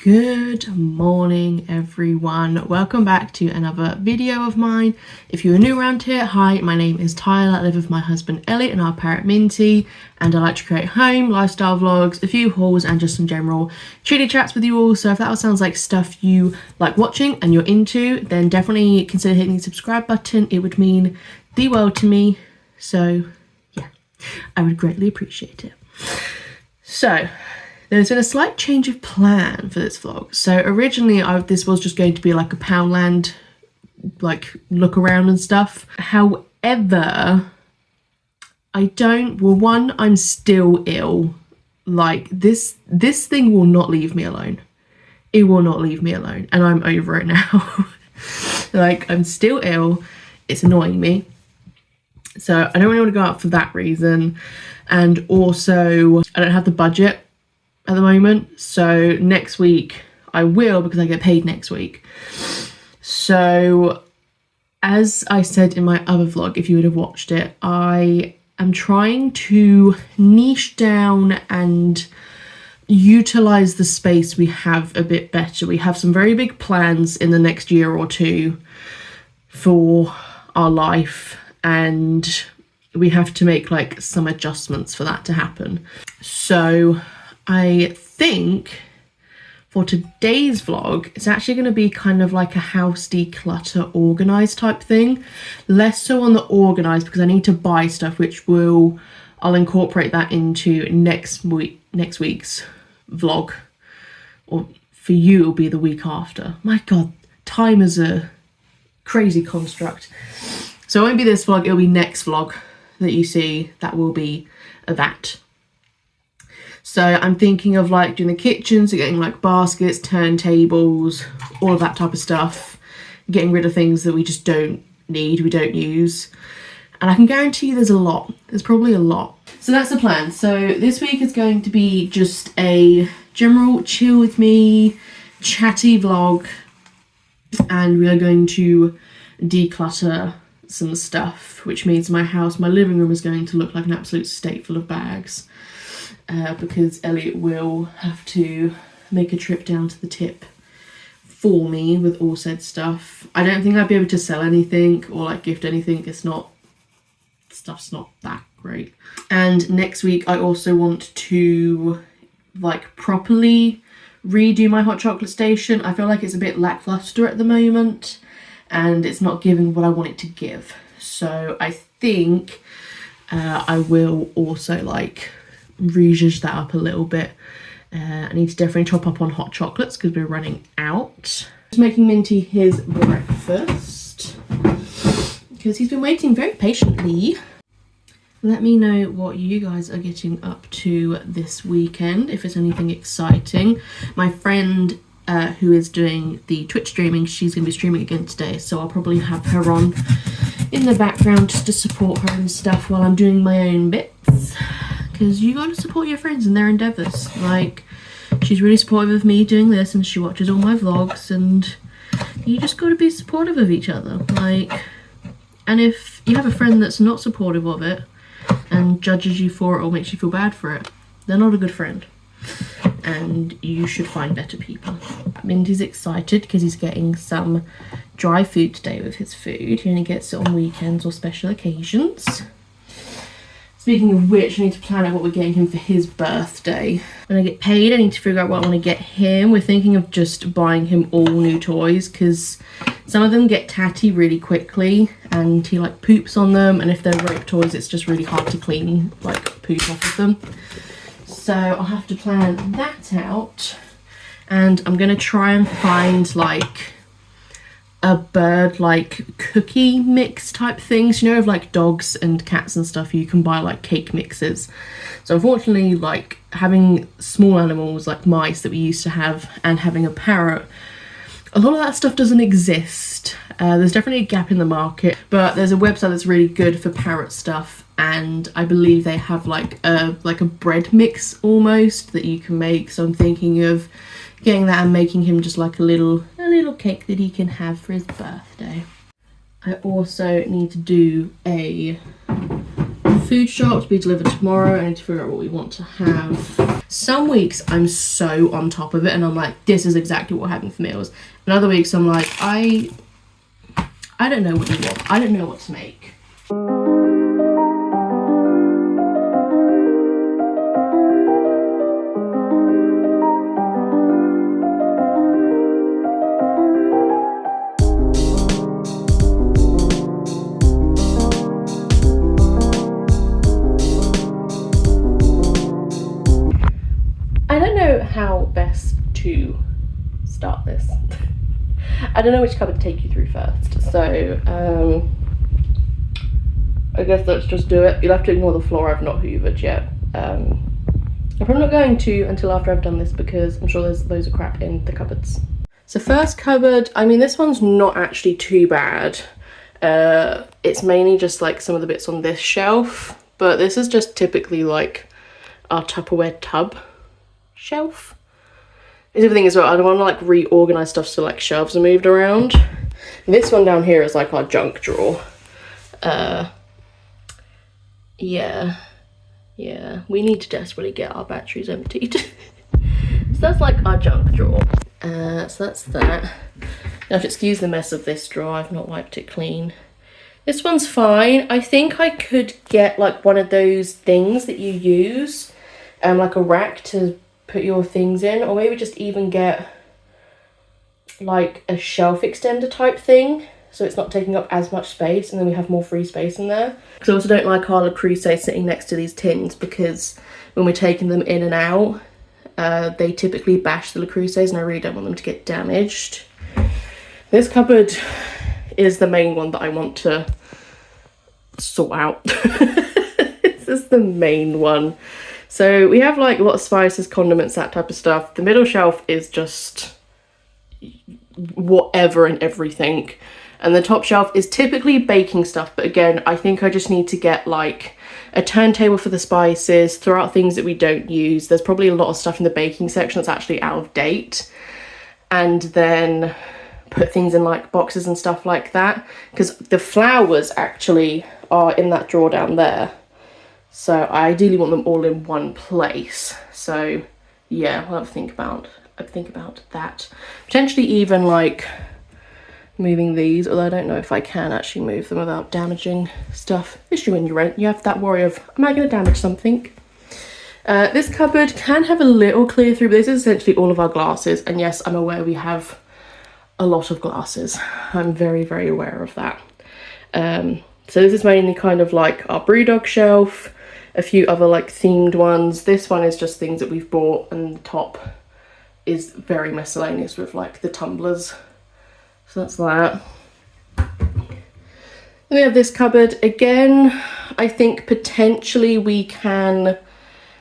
Good morning everyone, welcome back to another video of mine. If you're new around here, hi, my name is Tyler. I live with my husband Elliot and our parrot Minty, and I like to create home, lifestyle vlogs, a few hauls and just some general chitty chats with you all. So if that all sounds like stuff you like watching and you're into, then definitely consider hitting the subscribe button. It would mean the world to me, so yeah, I would greatly appreciate it. So there's been a slight change of plan for this vlog. So originally this was just going to be like a Poundland like look around and stuff. However, I'm still ill. Like this thing will not leave me alone. It will not leave me alone, and I'm over it now. Like, I'm still ill. It's annoying me. So I don't really want to go out for that reason. And also I don't have the budget at the moment, so next week I will, because I get paid next week. So as I said in my other vlog, if you would have watched it, I am trying to niche down and utilize the space we have a bit better. We have some very big plans in the next year or two for our life, and we have to make like some adjustments for that to happen. So I think for today's vlog, it's actually going to be kind of like a house declutter organize type thing. Less so on the organize, because I need to buy stuff, which I'll incorporate that into next week's vlog. Or for you, it'll be the week after. My God, time is a crazy construct. So it won't be this vlog, it'll be next vlog that you see. That will be that. So I'm thinking of like doing the kitchen, so getting like baskets, turntables, all of that type of stuff, getting rid of things that we just don't need, we don't use. And I can guarantee you there's probably a lot. So that's the plan. So this week is going to be just a general chill with me, chatty vlog, and we are going to declutter some stuff, which means my living room is going to look like an absolute state full of bags. Because Elliot will have to make a trip down to the tip for me with all said stuff. I don't think I'd be able to sell anything or like gift anything. Stuff's not that great. And next week I also want to like properly redo my hot chocolate station. I feel like it's a bit lackluster at the moment and it's not giving what I want it to give. So I think I will also like re-zhuzh that up a little bit. I need to definitely top up on hot chocolates because we're running out. Just making Minty his breakfast because he's been waiting very patiently. Let me know what you guys are getting up to this weekend, if it's anything exciting. My friend who is doing the Twitch streaming, she's going to be streaming again today, so I'll probably have her on in the background just to support her and stuff while I'm doing my own bits. Because you got to support your friends in their endeavours. Like, she's really supportive of me doing this and she watches all my vlogs, and you just got to be supportive of each other. Like, and if you have a friend that's not supportive of it and judges you for it or makes you feel bad for it, they're not a good friend. And you should find better people. Minty's excited because he's getting some dry food today with his food. He only gets it on weekends or special occasions. Speaking of which, I need to plan out what we're getting him for his birthday. When I get paid, I need to figure out what I want to get him. We're thinking of just buying him all new toys because some of them get tatty really quickly and he like poops on them, and if they're rope toys it's just really hard to clean like poop off of them. So I'll have to plan that out, and I'm going to try and find like a bird like cookie mix type things, you know, of like dogs and cats and stuff. You can buy like cake mixes. So unfortunately, like having small animals like mice that we used to have and having a parrot, a lot of that stuff doesn't exist. There's definitely a gap in the market, but there's a website that's really good for parrot stuff, and I believe they have like a bread mix almost that you can make. So I'm thinking of getting that and making him just like a little cake that he can have for his birthday. I also need to do a food shop to be delivered tomorrow. I need to figure out what we want to have. Some weeks I'm so on top of it and I'm like, this is exactly what we're having for meals. And other weeks I'm like, I don't know what you want. I don't know what to make. I don't know how best to start this. I don't know which cupboard to take you through first, so I guess let's just do it. You'll have to ignore the floor, I've not hoovered yet. I'm probably not going to until after I've done this because I'm sure there's loads of crap in the cupboards. So first cupboard, I mean this one's not actually too bad. It's mainly just like some of the bits on this shelf, but this is just typically like our Tupperware tub shelf. Is everything as well. I don't want to like reorganize stuff so like shelves are moved around. This one down here is like our junk drawer. Yeah, we need to desperately get our batteries emptied. So that's like our junk drawer. So that's that. Now to excuse the mess of this drawer, I've not wiped it clean. This one's fine. I think I could get like one of those things that you use, like a rack to put your things in, or maybe just even get like a shelf extender type thing so it's not taking up as much space and then we have more free space in there. Because I also don't like our Le Creuset sitting next to these tins because when we're taking them in and out, they typically bash the Le Creusets and I really don't want them to get damaged. This cupboard is the main one that I want to sort out. This is the main one. So we have like a lot of spices, condiments, that type of stuff. The middle shelf is just whatever and everything. And the top shelf is typically baking stuff. But again, I think I just need to get like a turntable for the spices, throw out things that we don't use. There's probably a lot of stuff in the baking section that's actually out of date. And then put things in like boxes and stuff like that. Because the flowers actually are in that drawer down there. So I ideally want them all in one place. So yeah, I'll have to think about that. Potentially even like moving these, although I don't know if I can actually move them without damaging stuff. Issue when you rent, you have that worry of, am I going to damage something? This cupboard can have a little clear through, but this is essentially all of our glasses. And yes, I'm aware we have a lot of glasses. I'm very, very aware of that. So this is mainly kind of like our Brewdog shelf, a few other like themed ones. This one is just things that we've bought, and the top is very miscellaneous with like the tumblers. So that's that. Then we have this cupboard. Again, I think potentially we can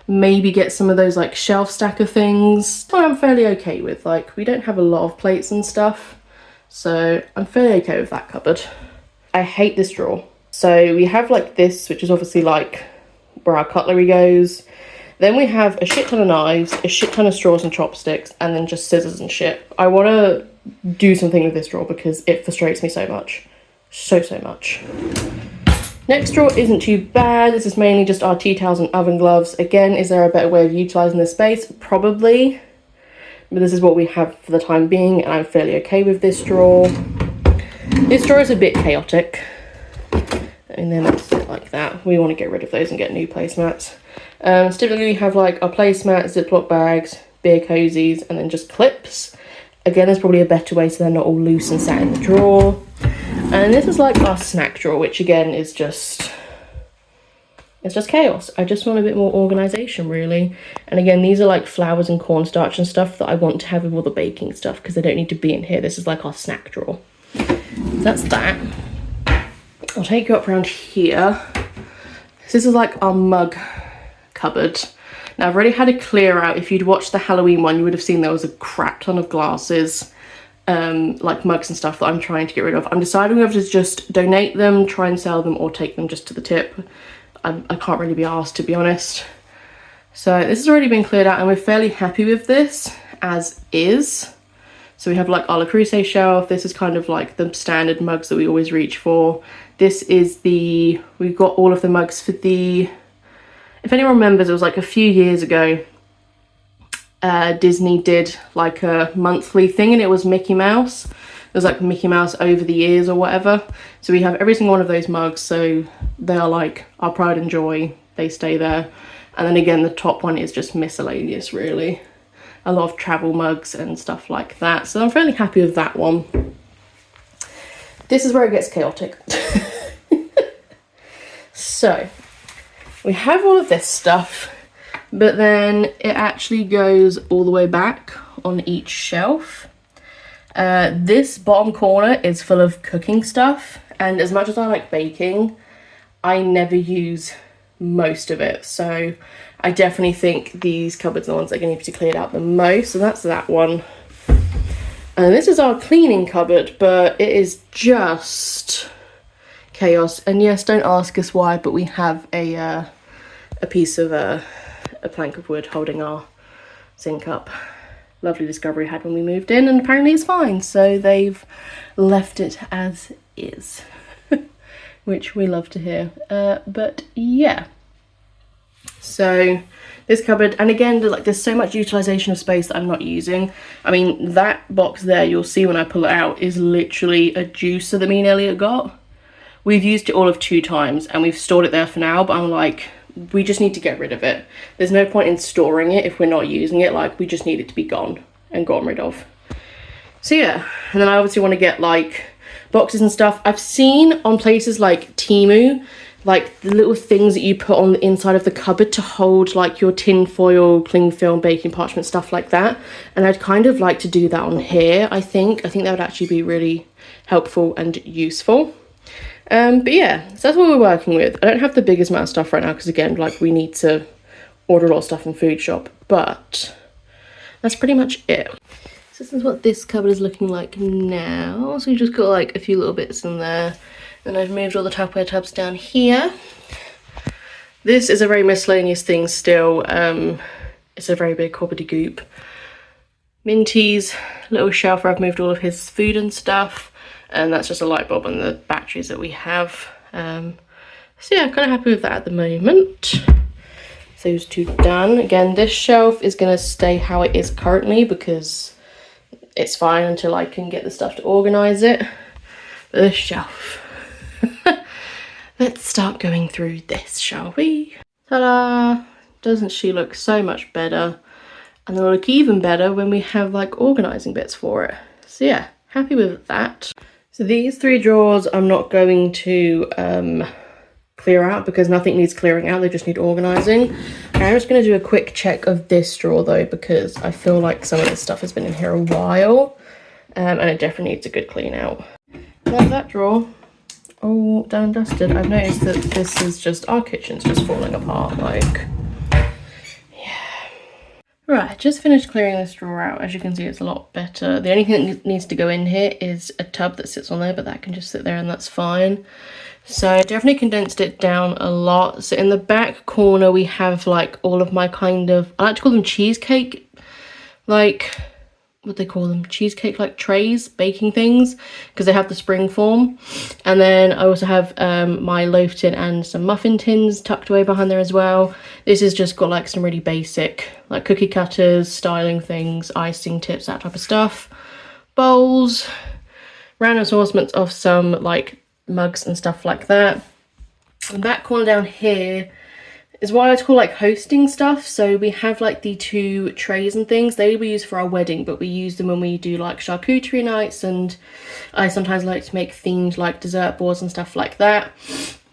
maybe get some of those like shelf stacker things. I'm fairly okay with, like, we don't have a lot of plates and stuff, so I'm fairly okay with that cupboard. I hate this drawer. So we have like this, which is obviously like where our cutlery goes. Then we have a shit ton of knives, a shit ton of straws and chopsticks, and then just scissors and shit. I want to do something with this drawer because it frustrates me so much. So much. Next drawer isn't too bad. This is mainly just our tea towels and oven gloves. Again, is there a better way of utilising this space? Probably. But this is what we have for the time being, and I'm fairly okay with this drawer. This drawer is a bit chaotic. And then that's it like that. We want to get rid of those and get new placemats. Typically we have like our placemats, Ziploc bags, beer cozies, and then just clips. Again, there's probably a better way so they're not all loose and sat in the drawer. And this is like our snack drawer, which again is just, it's just chaos. I just want a bit more organisation really. And again, these are like flours and cornstarch and stuff that I want to have with all the baking stuff because they don't need to be in here. This is like our snack drawer. So that's that. I'll take you up around here. This is like our mug cupboard. Now I've already had a clear out. If you'd watched the Halloween one, you would have seen there was a crap ton of glasses, like mugs and stuff that I'm trying to get rid of. I'm deciding whether to just donate them, try and sell them, or take them just to the tip. I can't really be asked, to be honest. So this has already been cleared out and we're fairly happy with this as is. So we have like our Le Creuset shelf. This is kind of like the standard mugs that we always reach for. This is we've got all of the mugs for if anyone remembers, it was like a few years ago, Disney did like a monthly thing, and it was Mickey Mouse. It was like Mickey Mouse over the years or whatever. So we have every single one of those mugs, so they are like our pride and joy. They stay there. And then again, the top one is just miscellaneous, really. A lot of travel mugs and stuff like that. So I'm fairly happy with that one. This is where it gets chaotic. So we have all of this stuff, but then it actually goes all the way back on each shelf. This bottom corner is full of cooking stuff, and as much as I like baking, I never use most of it. So I definitely think these cupboards are the ones that are going to need to be cleared out the most. So that's that one. And this is our cleaning cupboard, but it is just chaos. And yes, don't ask us why, but we have a piece of a plank of wood holding our sink up. Lovely discovery had when we moved in, and apparently it's fine. So they've left it as is, which we love to hear. But yeah. So this cupboard, and again, there's so much utilization of space that I'm not using. I mean, that box there, you'll see when I pull it out, is literally a juicer that me and Elliot got. We've used it all of 2 times, and we've stored it there for now, but I'm like, we just need to get rid of it. There's no point in storing it if we're not using it. Like, we just need it to be gone and gotten rid of. So yeah, and then I obviously want to get like boxes and stuff. I've seen on places like Temu, like the little things that you put on the inside of the cupboard to hold like your tin foil, cling film, baking parchment, stuff like that. And I'd kind of like to do that on here, I think that would actually be really helpful and useful. But yeah, so that's what we're working with. I don't have the biggest amount of stuff right now because again, like, we need to order a lot of stuff from Food Shop, but that's pretty much it. So this is what this cupboard is looking like now. So we've just got like a few little bits in there. Then I've moved all the Tupperware tubs down here. This is a very miscellaneous thing still. It's a very big gobbledygook. Minty's little shelf where I've moved all of his food and stuff. And that's just a light bulb and the batteries that we have. So yeah, I'm kind of happy with that at the moment. Those 2 done. Again, this shelf is going to stay how it is currently because it's fine until I can get the stuff to organise it. But this shelf. Let's start going through this, shall we? Ta-da! Doesn't she look so much better? And it'll look even better when we have like organising bits for it. So yeah, happy with that. So these 3 drawers I'm not going to clear out because nothing needs clearing out, they just need organising. I'm just going to do a quick check of this drawer though, because I feel like some of this stuff has been in here a while, and it definitely needs a good clean out. There's that drawer, all done and dusted. I've noticed that this is just, our kitchen's just falling apart, like, right, just finished clearing this drawer out. As you can see, it's a lot better. The only thing that needs to go in here is a tub that sits on there, but that can just sit there and that's fine. So I definitely condensed it down a lot. So in the back corner, we have like all of my kind of, I like to call them cheesecake, like, what they call them? Cheesecake like trays, baking things, because they have the spring form. And then I also have my loaf tin and some muffin tins tucked away behind there as well. This has just got like some really basic like cookie cutters, styling things, icing tips, that type of stuff. Bowls, random assortments of some like mugs and stuff like that. And that corner down here is what I like to call like hosting stuff. So we have like the 2 trays and things. They we use for our wedding, but we use them when we do like charcuterie nights, and I sometimes like to make themed like dessert boards and stuff like that.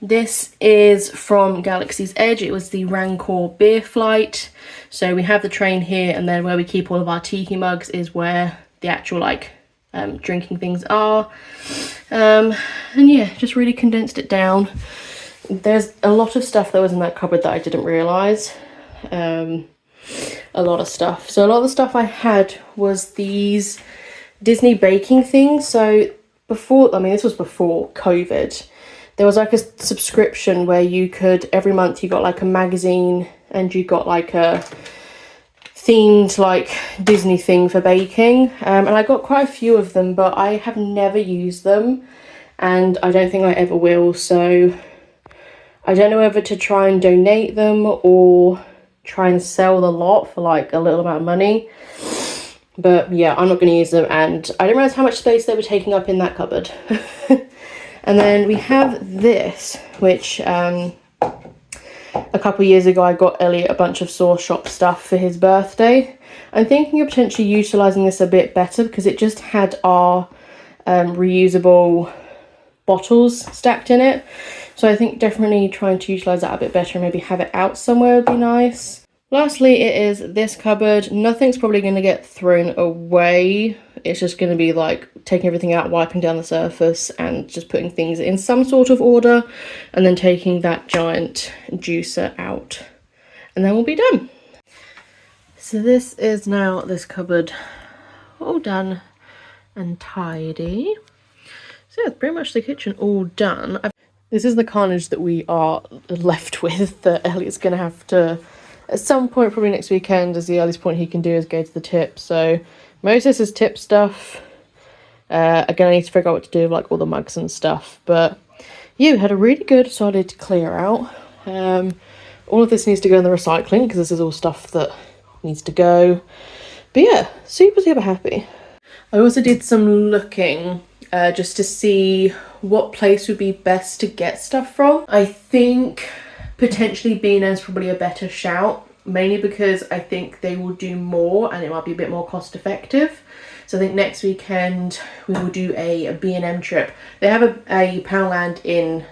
This is from Galaxy's Edge. It was the Rancor beer flight. So we have the tray in here, and then where we keep all of our tiki mugs is where the actual like drinking things are. And yeah, just really condensed it down. There's a lot of stuff that was in that cupboard that I didn't realise. A lot of stuff. So a lot of the stuff I had was these Disney baking things. So before, I mean, this was before COVID. There was like a subscription where you could, every month you got like a magazine and you got like a themed like Disney thing for baking, and I got quite a few of them, but I have never used them and I don't think I ever will, so I don't know whether to try and donate them or try and sell the lot for like a little amount of money. But yeah, I'm not going to use them, and I didn't realise how much space they were taking up in that cupboard. And then we have this, which a couple of years ago I got Elliot a bunch of Sauce Shop stuff for his birthday. I'm thinking of potentially utilising this a bit better because it just had our reusable bottles stacked in it. So I think definitely trying to utilise that a bit better and maybe have it out somewhere would be nice. Lastly, it is this cupboard. Nothing's probably going to get thrown away. It's just going to be like taking everything out, wiping down the surface and just putting things in some sort of order, and then taking that giant juicer out, and then we'll be done. So this is now this cupboard all done and tidy. So yeah, it's pretty much the kitchen all done. This is the carnage that we are left with, that Elliot's going to have to, at some point, probably next weekend, is the earliest point he can do is go to the tip. So most of this is tip stuff. Again, I need to figure out what to do with like all the mugs and stuff. But yeah, we had a really good solid clear out. All of this needs to go in the recycling because this is all stuff that needs to go. But yeah, super happy. I also did some looking just to see what place would be best to get stuff from. I think potentially B&M is probably a better shout, mainly because I think they will do more and it might be a bit more cost effective. So I think next weekend we will do a B&M trip. They have a Poundland in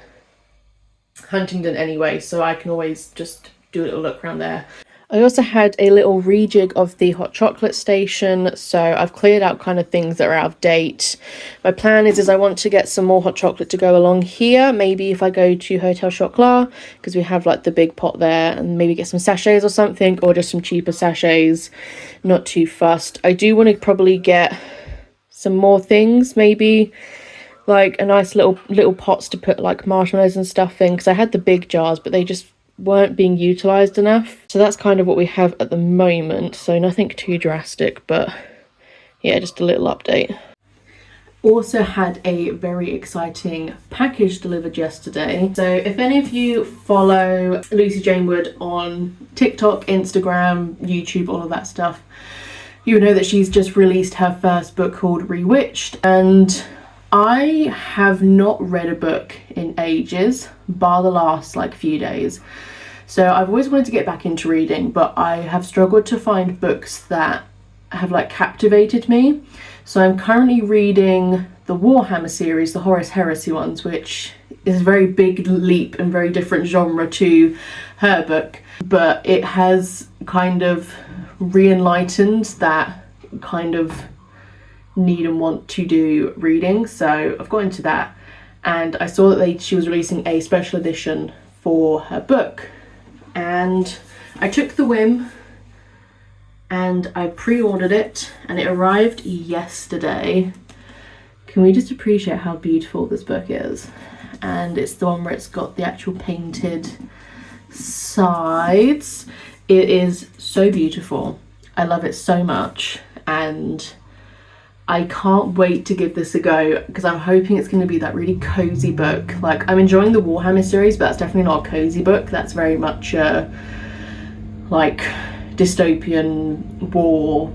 Huntingdon anyway, so I can always just do a little look around there. I also had a little rejig of the hot chocolate station, so I've cleared out kind of things that are out of date. My plan is I want to get some more hot chocolate to go along here, maybe if I go to Hotel Chocolat, because we have like the big pot there, and maybe get some sachets or something, or just some cheaper sachets, not too fussed. I do want to probably get some more things, maybe like a nice little pots to put like marshmallows and stuff in, because I had the big jars, but they just weren't being utilized enough. So that's kind of what we have at the moment, so nothing too drastic, but yeah, just a little update. Also had a very exciting package delivered yesterday. So if any of you follow Lucy Jane Wood on TikTok, Instagram, YouTube, all of that stuff, you know that she's just released her first book called Rewitched, and I have not read a book in ages, bar the last like few days. So I've always wanted to get back into reading, but I have struggled to find books that have like captivated me. So I'm currently reading the Warhammer series, the Horus Heresy ones, which is a very big leap and very different genre to her book, but it has kind of re-enlightened that kind of need and want to do reading. So I've got into that, and I saw that she was releasing a special edition for her book, and I took the whim and I pre-ordered it, and it arrived yesterday. Can we just appreciate how beautiful this book is? And it's the one where it's got the actual painted sides. It is so beautiful. I love it so much, and I can't wait to give this a go, because I'm hoping it's going to be that really cozy book. Like, I'm enjoying the Warhammer series, but that's definitely not a cozy book. That's very much like dystopian, war,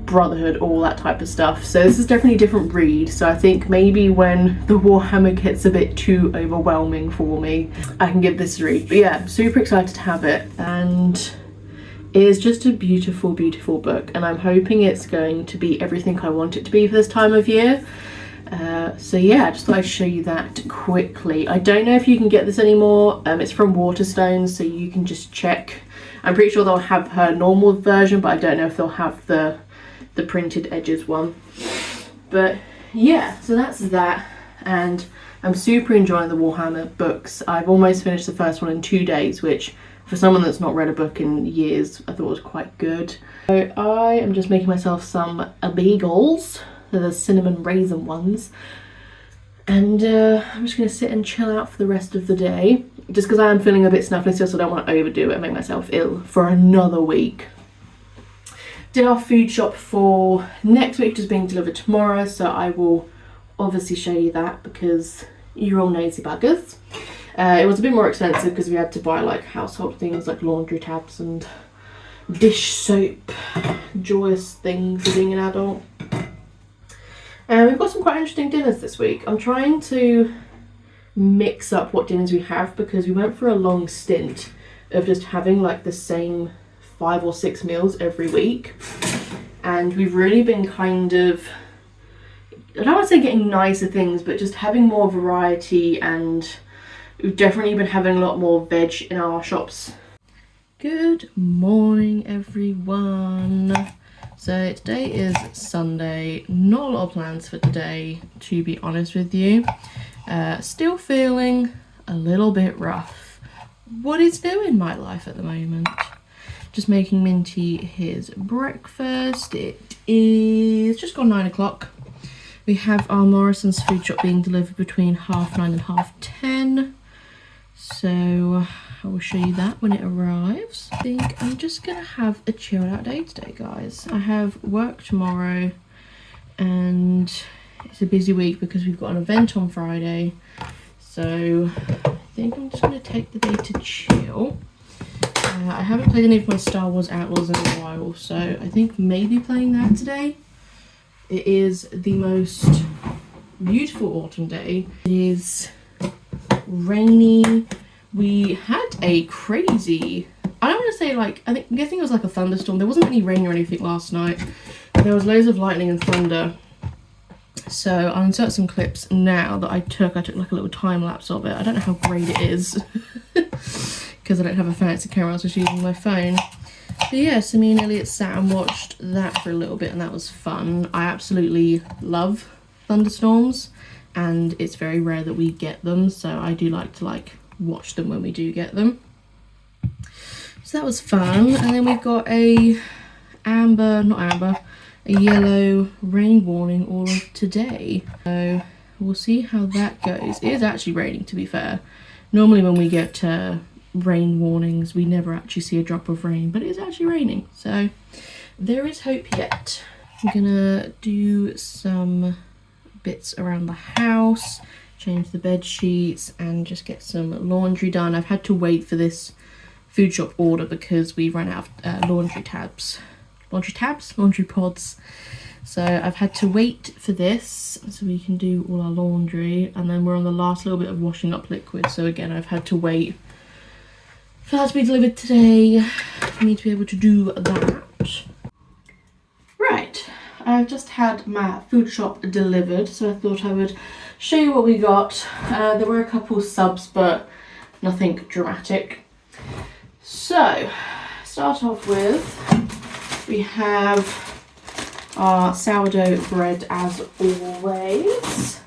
brotherhood, all that type of stuff. So this is definitely a different read. So I think maybe when the Warhammer gets a bit too overwhelming for me, I can give this a read. But yeah, super excited to have it, and it is just a beautiful book, and I'm hoping it's going to be everything I want it to be for this time of year. So yeah, I just thought I'd show you that quickly. I don't know if you can get this anymore. It's from Waterstones, so you can just check. I'm pretty sure they'll have her normal version, but I don't know if they'll have the printed edges one. But yeah, so that's that, and I'm super enjoying the Warhammer books. I've almost finished the first one in 2 days, which for someone that's not read a book in years, I thought was quite good. So I am just making myself some bagels. They're the cinnamon raisin ones. And I'm just going to sit and chill out for the rest of the day. Just because I am feeling a bit snuffly still, so I don't want to overdo it and make myself ill for another week. Did our food shop for next week, which is being delivered tomorrow, so I will obviously show you that because you're all nosy buggers. It was a bit more expensive because we had to buy like household things like laundry tabs and dish soap, joyous things for being an adult. And we've got some quite interesting dinners this week. I'm trying to mix up what dinners we have because we went for a long stint of just having like the same 5 or 6 meals every week, and we've really been kind of, I don't want to say getting nicer things, but just having more variety, and we've definitely been having a lot more veg in our shops. Good morning everyone. So today is Sunday, not a lot of plans for today to be honest with you. Still feeling a little bit rough. What is new in my life at the moment? Just making Minty his breakfast. It is just gone 9 o'clock. We have our Morrison's food shop being delivered between 9:30 and 10:30. So I will show you that when it arrives. I think I'm just gonna have a chilled out day today, guys. I have work tomorrow and it's a busy week because we've got an event on Friday. So I think I'm just gonna take the day to chill. I haven't played any of my Star Wars Outlaws in a while, so I think maybe playing that today. It is the most beautiful autumn day. It is rainy. We had a crazy, I don't want to say like, I'm guessing it was like a thunderstorm. There wasn't any rain or anything last night. There was loads of lightning and thunder. So I'll insert some clips now that I took like a little time lapse of it. I don't know how great it is because I don't have a fancy camera, I was just using my phone. But yes, me and Elliot sat and watched that for a little bit and that was fun. I absolutely love thunderstorms and it's very rare that we get them, so I do like to watch them when we do get them. So that was fun. And then we've got a yellow rain warning all of today. So we'll see how that goes. It is actually raining, to be fair. Normally when we get rain warnings, we never actually see a drop of rain, but it is actually raining. So there is hope yet. I'm gonna do some bits around the house, change the bed sheets and just get some laundry done. I've had to wait for this food shop order because we ran out of laundry pods. So I've had to wait for this so we can do all our laundry, and then we're on the last little bit of washing up liquid. So again, I've had to wait for that to be delivered today for me to be able to do that. Right, I've just had my food shop delivered, so I thought I would show you what we got. There were a couple subs, but nothing dramatic. So, start off with, we have our sourdough bread as always.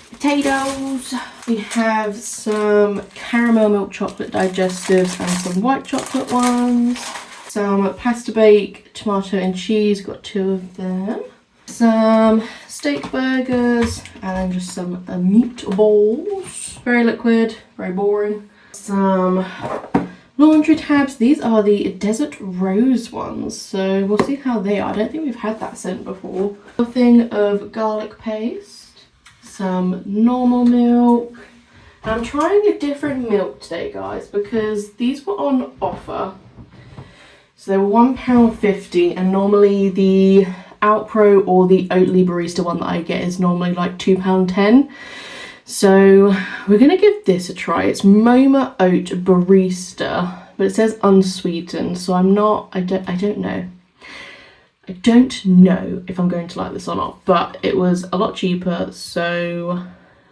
Potatoes. We have some caramel milk chocolate digestives and some white chocolate ones. Some pasta bake, tomato and cheese, got 2 of them. Some steak burgers and then just some meatballs. Very liquid, very boring. Some laundry tabs. These are the Desert Rose ones, so we'll see how they are. I don't think we've had that scent before. A thing of garlic paste. Some normal milk. And I'm trying a different milk today, guys, because these were on offer. So they were £1.50, and normally the Outpro or the Oatly Barista one that I get is normally like £2.10. So we're gonna give this a try. It's Moma Oat Barista, but it says unsweetened, so I don't know. I don't know if I'm going to like this or not, but it was a lot cheaper, so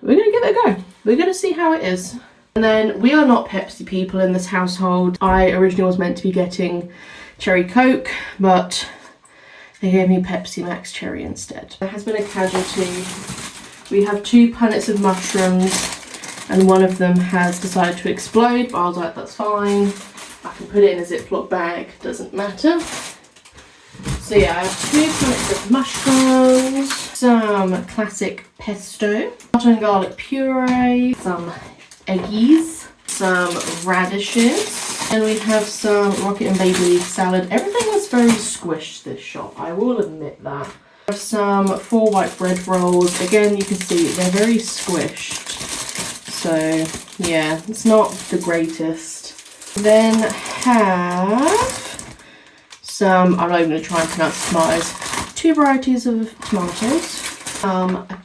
we're gonna give it a go. We're gonna see how it is. And then we are not Pepsi people in this household. I originally was meant to be getting Cherry Coke, but they gave me Pepsi Max Cherry instead. There has been a casualty. We have 2 punnets of mushrooms and one of them has decided to explode, but I was like, that's fine. I can put it in a Ziploc bag, doesn't matter. So yeah, I have 2 punnets of mushrooms, some classic pesto, tomato and garlic puree, some eggies, some radishes, and we have some rocket and baby leaf salad. Everything was feels very squished, this shop, I will admit that. I have some 4 white bread rolls. Again, you can see they're very squished. So yeah, it's not the greatest. Then have some, I'm not even going to try and pronounce tomatoes, 2 varieties of tomatoes,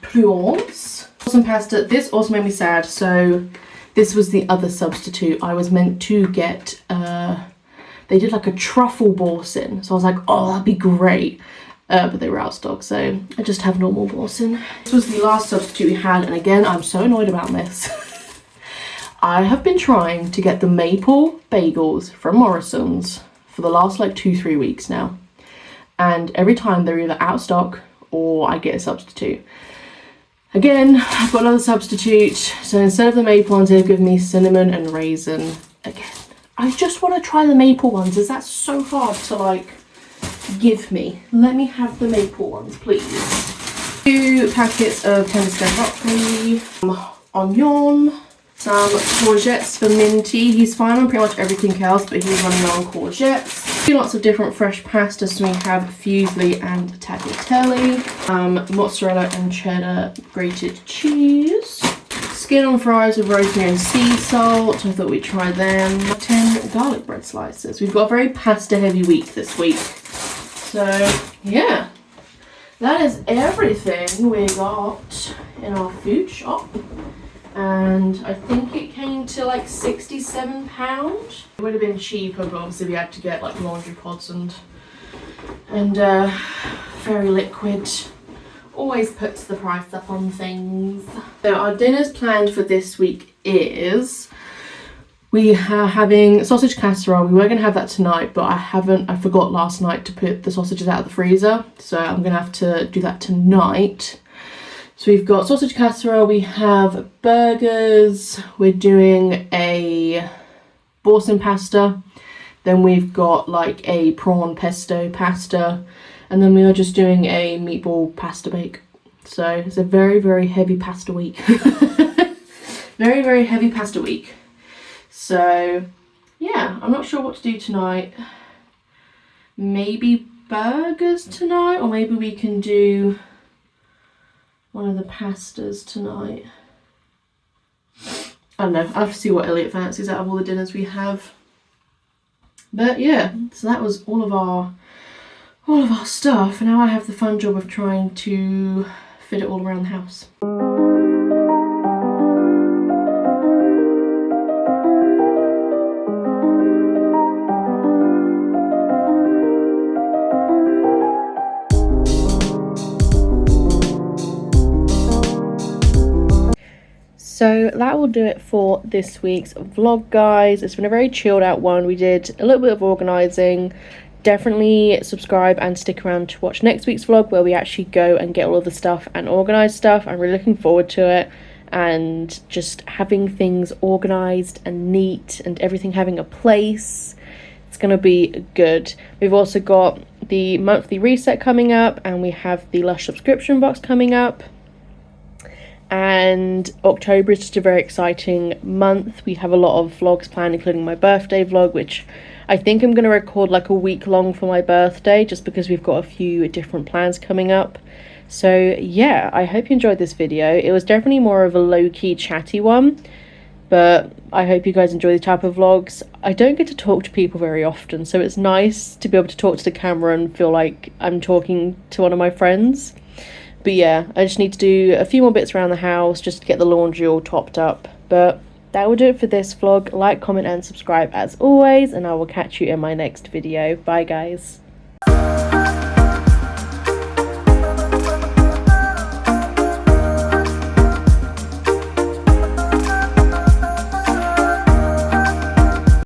pluons, some pasta. This also made me sad, so this was the other substitute. I was meant to get, they did like a truffle Morrison, so I was like, oh, that'd be great. But they were out of stock, so I just have normal Morrison. This was the last substitute we had, and again, I'm so annoyed about this. I have been trying to get the maple bagels from Morrison's for the last like 2-3 weeks now. And every time they're either out of stock or I get a substitute. Again, I've got another substitute. So instead of the maple ones, they've given me cinnamon and raisin. Again, I just want to try the maple ones. Is that so hard to like give me? Let me have the maple ones, please. 2 packets of tender stem broccoli, onion, some courgettes for Minty. He's fine on pretty much everything else, but he's running low on courgettes. Lots of different fresh pasta, so we have fusilli and tagliatelle, mozzarella and cheddar grated cheese, skin on fries with rosemary and sea salt. I thought we'd try them. 10 garlic bread slices. We've got a very pasta heavy week this week. So yeah, that is everything we got in our food shop. And I think it came to like £67. It would have been cheaper, but obviously we had to get like laundry pods and Fairy Liquid. Always puts the price up on things. So our dinners planned for this week is we are having sausage casserole. We were going to have that tonight, but I forgot last night to put the sausages out of the freezer, so I'm going to have to do that tonight. So we've got sausage casserole, we have burgers, we're doing a Morrison pasta, then we've got like a prawn pesto pasta, and then we are just doing a meatball pasta bake. So it's a very, very heavy pasta week. Very, very heavy pasta week. So yeah, I'm not sure what to do tonight. Maybe burgers tonight, or maybe we can do one of the pastas tonight. I don't know, I'll have to see what Elliot fancies out of all the dinners we have. But yeah, so that was all of our stuff, and now I have the fun job of trying to fit it all around the house. So that will do it for this week's vlog, guys. It's been a very chilled out one. We did a little bit of organising. Definitely subscribe and stick around to watch next week's vlog, where we actually go and get all of the stuff and organise stuff. I'm really looking forward to it, and just having things organised and neat and everything having a place. It's going to be good. We've also got the monthly reset coming up, and we have the Lush subscription box coming up. And October is just a very exciting month. We have a lot of vlogs planned, including my birthday vlog, which I think I'm going to record like a week long for my birthday, just because we've got a few different plans coming up. So yeah, I hope you enjoyed this video. It was definitely more of a low-key chatty one, but I hope you guys enjoy the type of vlogs. I don't get to talk to people very often, so it's nice to be able to talk to the camera and feel like I'm talking to one of my friends. But yeah, I just need to do a few more bits around the house just to get the laundry all topped up. But that will do it for this vlog. Like, comment and subscribe as always, and I will catch you in my next video. Bye guys.